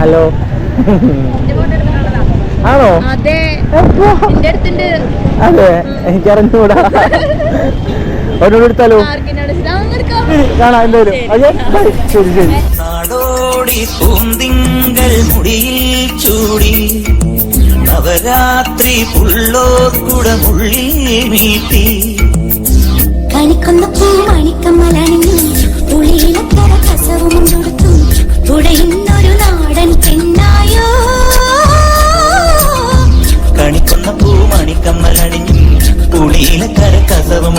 Hello. ആണോ? അതെ, അതെ, എനിക്കറിഞ്ഞൂടാ. അവനോട് എടുത്താലോ? കാണാം എന്തായാലും. ശരി ശരി. നാടോടി പൂന്തിങ്കൾ മുടിയിൽ ചൂടി നവരാത്രി പുള്ളോർക്കുടമുള്ളിൽ മീട്ടി കണിക്കൊന്ന പൂ മണിക്കമ്മലണിഞ്ഞു പുളിയിലക്കര കസവും കൊടുത്തു പുഴയുന്നൊരു നാടൻ പെണ്ണായോ. കണിക്കൊന്ന പൂ മണിക്കമ്മലണിഞ്ഞു പുളിയിലക്കര കസവും